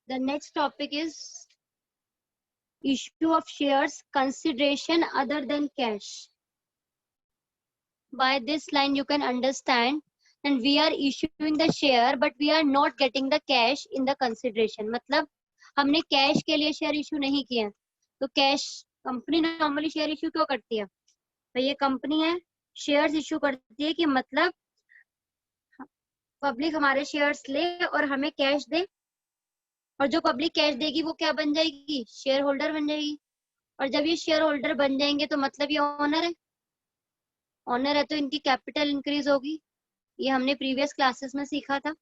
The next topic is issue of shares, consideration other than cash. By this line you can understand, and we are issuing the share but we are not getting the cash in the consideration. मतलब हमने cash के लिए share issue नहीं किया, तो cash company normally share issue क्यों करती है? तो ये कंपनी है, शेयर्स इशू करती है कि मतलब पब्लिक हमारे शेयर्स ले और हमें कैश दे, और जो पब्लिक कैश देगी वो क्या बन जाएगी? शेयर होल्डर बन जाएगी। और जब ये शेयर होल्डर बन जाएंगे तो मतलब ये ओनर है, ओनर है तो इनकी कैपिटल इंक्रीज होगी। ये हमने प्रीवियस क्लासेस में सीखा था।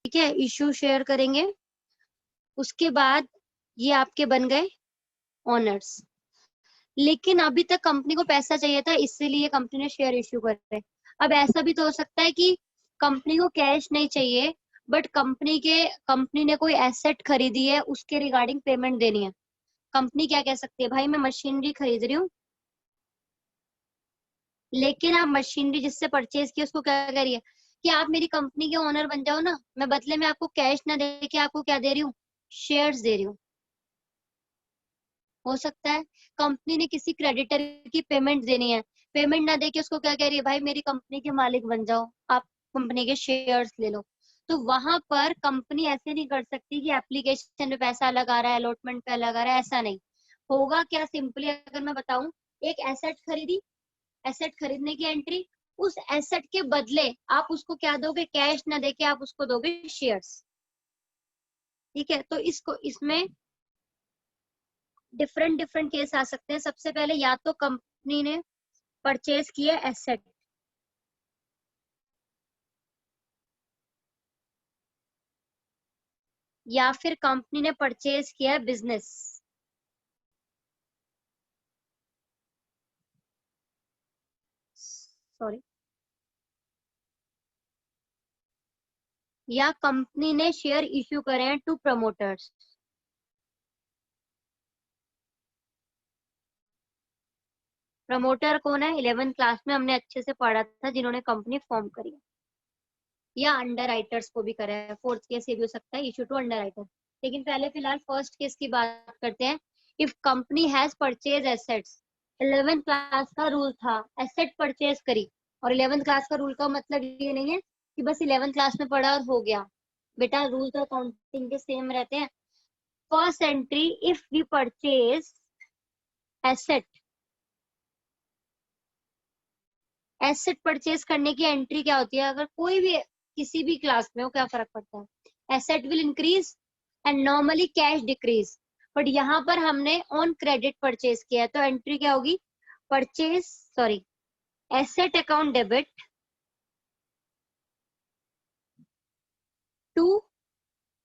ठीक है, इशू शेयर करेंगे, उसके बाद ये आपके बन गए ओनर्स। लेकिन अभी तक कंपनी को पैसा चाहिए था, इसीलिए कंपनी ने शेयर इश्यू करे। अब ऐसा भी तो हो सकता है कि कंपनी को कैश नहीं चाहिए बट कंपनी ने कोई एसेट खरीदी है, उसके रिगार्डिंग पेमेंट देनी है। कंपनी क्या कह सकती है, भाई मैं मशीनरी खरीद रही हूँ, लेकिन आप मशीनरी जिससे परचेज की उसको क्या कह रही है कि आप मेरी कंपनी के ओनर बन जाओ ना, मैं बदले में आपको कैश ना दे के आपको क्या दे रही हूँ? शेयर्स दे रही हूँ। हो सकता है कंपनी ने किसी क्रेडिटर की पेमेंट देनी है, पेमेंट ना दे के उसको क्या कह रही है, भाई मेरी कंपनी के मालिक बन जाओ, आप कंपनी के शेयर्स ले लो। तो वहां पर कंपनी ऐसे नहीं कर सकती कि एप्लीकेशन में पैसा अलग आ रहा है, अलॉटमेंट पे अलग आ रहा है, ऐसा नहीं होगा। क्या सिंपली अगर मैं बताऊं, एक एसेट खरीदी, एसेट खरीदने की एंट्री, उस एसेट के बदले आप उसको क्या दोगे? कैश ना देके आप उसको दोगे शेयर्स। ठीक है, तो इसमें डिफरेंट डिफरेंट केस आ सकते हैं। सबसे पहले या तो कंपनी ने परचेज किया एसेट, या फिर कंपनी ने परचेज किया बिजनेस। सॉरी, या कंपनी ने शेयर इश्यू करे हैं टू प्रमोटर्स। प्रमोटर कौन है? 11th क्लास में हमने अच्छे से पढ़ा था, जिन्होंने कंपनी फॉर्म करी है। या अंडर राइटर्स को भी करा है, फोर्थ केस ये भी हो सकता है, इशू टू अंडर राइटर। लेकिन पहले फिलहाल फर्स्ट केस की बात करते हैं। If company has purchase assets, 11th class का रूल था एसेट परचेज करी, और 11th क्लास का रूल का मतलब ये नहीं है कि बस 11th क्लास में पढ़ा और हो गया। बेटा रूल तो अकाउंटिंग के सेम रहते हैं। First entry, if we purchase asset, asset purchase करने की एंट्री क्या होती है? अगर कोई भी किसी भी क्लास में हो, क्या फर्क पड़ता है? Asset will increase and normally cash decrease, but यहाँ पर हमने ऑन क्रेडिट परचेज किया है, तो एंट्री क्या होगी? Purchase, sorry, asset account debit to,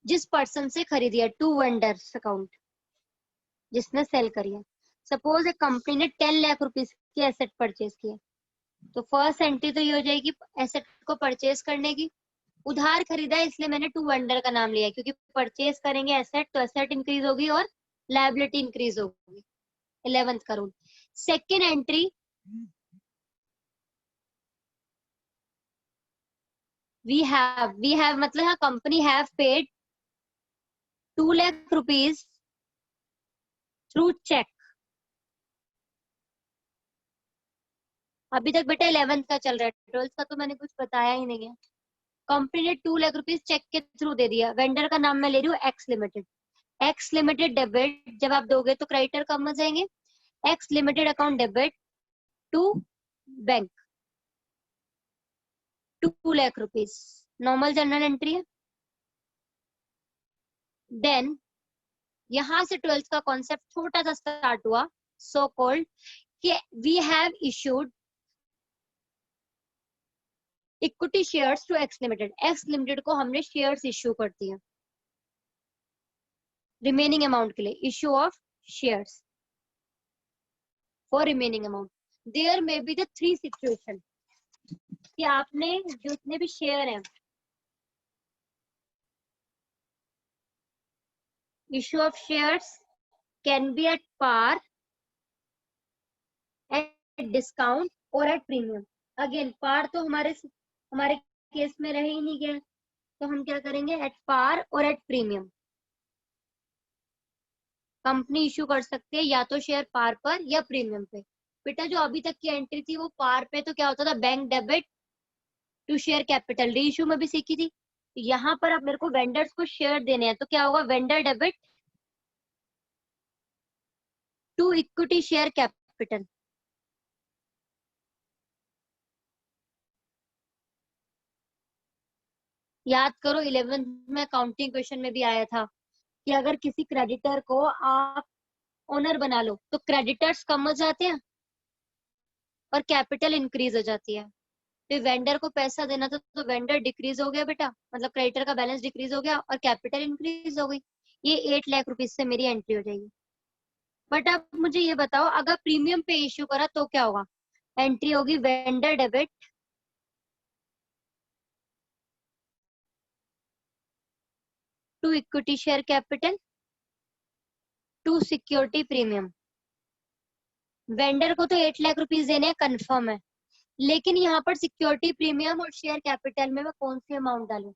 जिस पर्सन से खरीदी है, टू वेंडर्स अकाउंट, जिसने सेल करी है। सपोज एक कंपनी ने 10 लाख रुपीस की एसेट परचेज किया, तो फर्स्ट एंट्री तो ये हो जाएगी एसेट को परचेज करने की। उधार खरीदा है इसलिए मैंने टू वेंडर का नाम लिया, क्योंकि परचेज करेंगे एसेट तो एसेट इंक्रीज होगी और लायबिलिटी इंक्रीज होगी। 11th का rule. Second entry, we have मतलब company have paid 2 lakh rupees through cheque. अभी तक बेटा 11th का चल रहा है, 12th का तो मैंने कुछ बताया ही नहीं है। कंपनी ने 2 लाख रुपीज चेक के थ्रू दे दिया, वेंडर का नाम मैं ले रही हूँ X limited. X limited debit जब आप दोगे तो क्रेडिटर कम हो जाएंगे। X limited account debit to bank 2 lakh rupees, normal general entry है। देन यहां से 12th का कॉन्सेप्ट छोटा सा स्टार्ट हुआ, सो कॉल्ड कि we have issued equity shares to X limited. X limited को हमने शेयर्स इश्यू कर दिए रिमेनिंग अमाउंट के लिए, issue of shares for remaining amount. There may be the 3 situation कि आपने जितने भी शेयर हैं, issue of shares, can be at par, at discount और एट प्रीमियम। अगेन पार तो हमारे केस में रह ही नहीं गया, तो हम क्या करेंगे, एट पार और एट प्रीमियम। कंपनी इश्यू कर सकती है या तो शेयर पार पर या प्रीमियम पे। बेटा जो अभी तक की एंट्री थी वो पार पे, तो क्या होता था, bank debit to share capital, reissue में भी सीखी थी। यहाँ पर अब मेरे को वेंडर्स को शेयर देने हैं, तो क्या होगा, vendor debit to equity share capital. याद करो 11th में अकाउंटिंग क्वेश्चन में भी आया था कि अगर किसी क्रेडिटर को आप ओनर बना लो तो क्रेडिटर्स कम हो जाते हैं और कैपिटल इंक्रीज हो जाती है। तो वेंडर को पैसा देना था तो वेंडर डिक्रीज हो गया बेटा, मतलब क्रेडिटर का बैलेंस डिक्रीज हो गया और कैपिटल इंक्रीज हो गई। ये 8 लाख रुपीज से मेरी एंट्री हो जाएगी। बट अब मुझे ये बताओ, अगर प्रीमियम पे इश्यू करा तो क्या होगा, एंट्री होगी vendor debit to equity share capital to security premium. Vendor को तो 8 लाख रुपीज देने हैं, कंफर्म है, लेकिन यहाँ पर सिक्योरिटी प्रीमियम और शेयर कैपिटल में मैं कौन सी अमाउंट डालूं,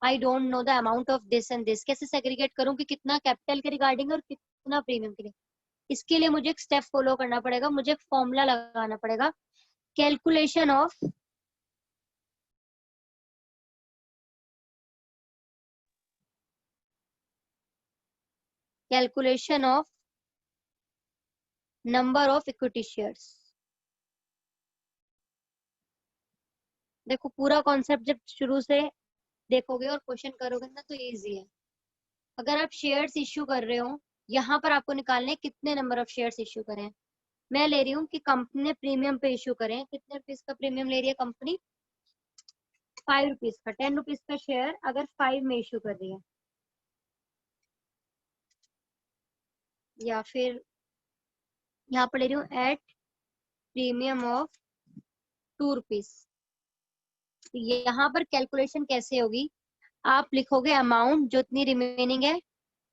I don't know the amount of this and this. कैसे सेग्रीगेट करूं कि कितना कैपिटल के रिगार्डिंग और कितना प्रीमियम के लिए। इसके लिए मुझे एक स्टेप फॉलो करना पड़ेगा, मुझे फॉर्मूला लगाना पड़ेगा, calculation of number of equity shares. देखो पूरा कॉन्सेप्ट जब शुरू से देखोगे और क्वेश्चन करोगे ना तो इजी है। अगर आप शेयर्स इश्यू कर रहे हो, यहाँ पर आपको निकालने हैं कितने नंबर ऑफ शेयर्स इश्यू करें। मैं ले रही हूँ कि कंपनी ने प्रीमियम पे इश्यू करें, कितने रुपीज का प्रीमियम ले रही है कंपनी, 5 रुपीज का, 10 रुपीज का शेयर अगर 5 में इश्यू कर रही है, या फिर यहाँ पर ले रही हूँ एट प्रीमियम ऑफ 2 रुपीज। यहाँ पर कैलकुलेशन कैसे होगी, आप लिखोगे अमाउंट जो इतनी रिमेनिंग है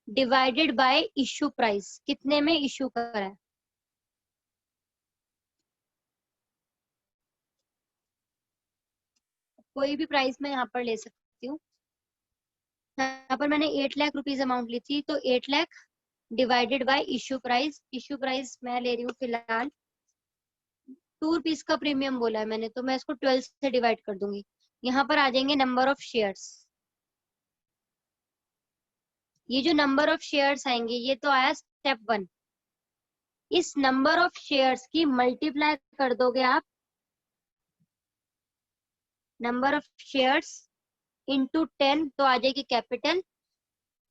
डिवाइडेड बाय इश्यू प्राइस, कितने में इश्यू करा है। कोई भी प्राइस मैं यहाँ पर ले सकती हूँ। यहाँ पर मैंने 8 लाख रुपीज अमाउंट ली थी, तो 8 lakh divided bye issue price. Issue price मैं ले रही हूँ फिलहाल 2 रुपीज का प्रीमियम बोला है मैंने, तो मैं इसको 12 से डिवाइड कर दूंगी। यहाँ पर आ जाएंगे नंबर ऑफ शेयर्स। ये जो नंबर ऑफ शेयर्स आएंगे ये तो आया स्टेप 1। इस नंबर ऑफ शेयर्स की मल्टीप्लाई कर दोगे आप नंबर ऑफ शेयर्स इंटू 10, तो आ जाएगी कैपिटल।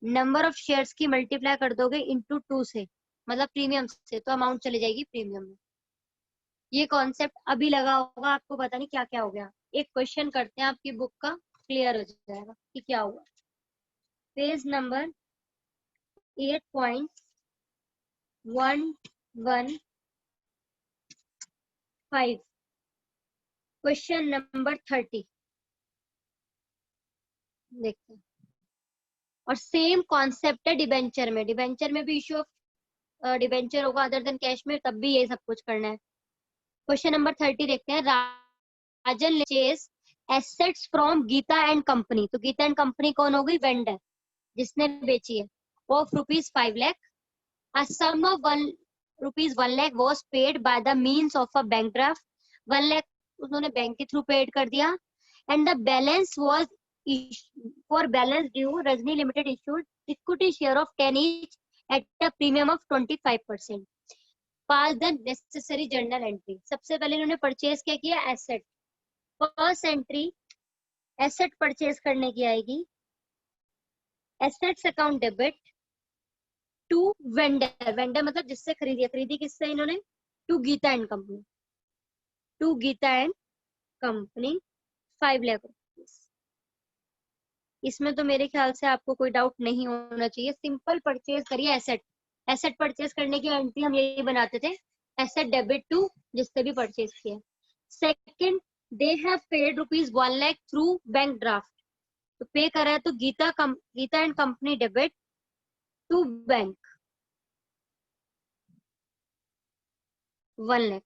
नंबर ऑफ शेयर्स की मल्टीप्लाई कर दोगे इंटू 2 से, मतलब प्रीमियम से, तो अमाउंट चली जाएगी प्रीमियम में। ये कॉन्सेप्ट अभी लगा होगा आपको, पता नहीं क्या क्या हो गया। एक क्वेश्चन करते हैं आपकी बुक का, क्लियर हो जाएगा कि क्या हुआ। पेज नंबर 8.115, क्वेश्चन नंबर 30 देखते हैं। और सेम कॉन्सेप्ट है डिबेंचर में, डिबेंचर में भी इश्यू ऑफ डिबेंचर होगा अदर देन कैश में, तब भी ये सब कुछ करना है। क्वेश्चन नंबर 30 देखते हैं। Rajan purchase assets from Geeta and company, तो गीता एंड कंपनी कौन होगी, वेंडर जिसने बेची है, of rupees 5 lakh. A sum of 1 lakh was paid by the means of a bank draft। 1 lakh उन्होंने बैंक के थ्रू पेड कर दिया। And the balance was for balance due, Rajni Limited issued equity share of 10 each at a premium of 25%। Pass the necessary journal entry। सबसे पहले इन्होंने purchase क्या किया, asset. First entry asset purchase करने की आएगी, assets account debit to vendor, vendor मतलब जिससे खरीदी, खरीदी किससे इन्होंने, to Geeta and Company, to Geeta and Company 5 lakh rupees. इसमें तो मेरे ख्याल से आपको कोई डाउट नहीं होना चाहिए, सिंपल परचेज करिए एसेट। एसेट परचेज करने की एंट्री हम यही बनाते थे, एसेट डेबिट टू जिससे भी परचेज किया। Second, they have paid rupees 1 lakh through bank draft, तो पे करा है तो Geeta and Company debit to bank 1 lakh,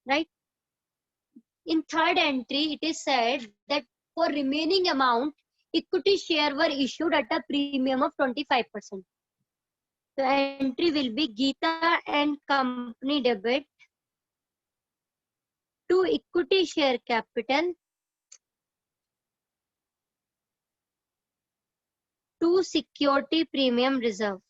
right? In third entry, it is said that for remaining amount, equity share were issued at a premium of 25%. So entry will be Geeta and company debit to equity share capital to security premium reserve.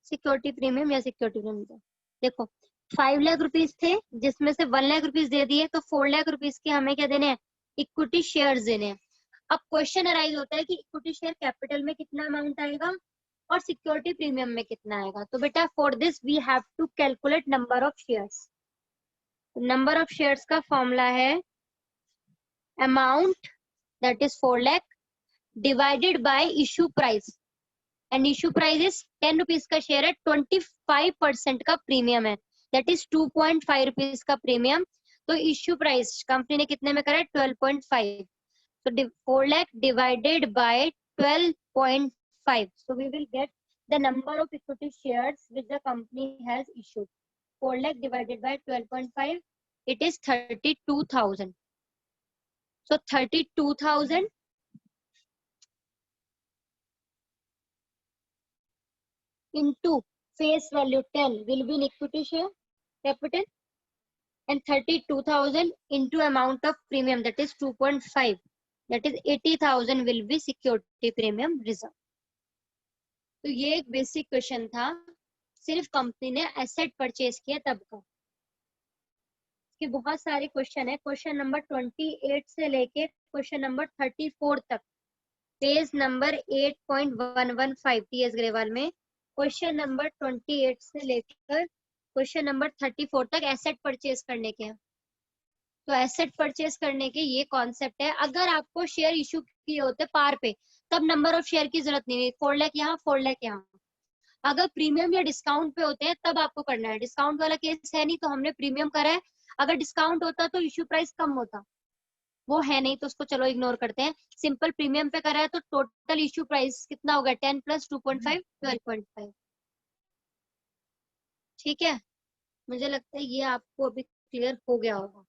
Security premium या security premium, देखो 5 lakh rupees थे जिसमें से 1 lakh rupees दे दिए, तो 4 lakh rupees के हमें क्या देने हैं, इक्विटी शेयर्स देने हैं। अब क्वेश्चन अराइज होता है कि इक्विटी शेयर कैपिटल में कितना अमाउंट आएगा और सिक्योरिटी प्रीमियम में कितना आएगा। तो बेटा for this we have to calculate number of shares. Number of shares का फॉर्मूला है amount that is 4 lakh divided by issue price, and issue price is 10 rupees का शेयर है, 25% का प्रीमियम है, दैट इज 2.5 रुपीज का प्रीमियम। तो issue price company ने कितने में करा है, 12.5, तो 4 lakh divided by 12.5, so we will get the number of equity shares which the company has issued. 4 lakh divided by 12.5, it is 32,000. So 32,000 into face value 10 will be in equity share capital, and 32,000 into amount of premium that is 2.5, that is 80,000 will be security premium reserve. तो ये एक basic question था, सिर्फ company ने asset purchase किया तब का। इसके बहुत सारे क्वेश्चन है, क्वेश्चन नंबर 28 से लेके क्वेश्चन नंबर 34 तक, पेज नंबर 8.115 टीएस ग्रेवाल में क्वेश्चन नंबर 28 से लेकर क्वेश्चन नंबर 34 तक एसेट परचेज करने के हैं। तो एसेट परचेज करने के ये कॉन्सेप्ट है, अगर आपको शेयर इशू किए होते पार पे तब नंबर ऑफ शेयर की जरूरत नहीं है, 4 लाख यहाँ 4 लाख यहाँ। अगर प्रीमियम या डिस्काउंट पे होते हैं तब आपको करना है, डिस्काउंट वाला केस है नहीं तो हमने प्रीमियम करा है। अगर डिस्काउंट होता तो इशू प्राइस कम होता, वो है नहीं तो उसको चलो इग्नोर करते हैं। सिंपल प्रीमियम पे करा है तो टोटल इशू प्राइस कितना होगा, 10 + 2.5 12.5। ठीक है, मुझे लगता है ये आपको अभी क्लियर हो गया होगा।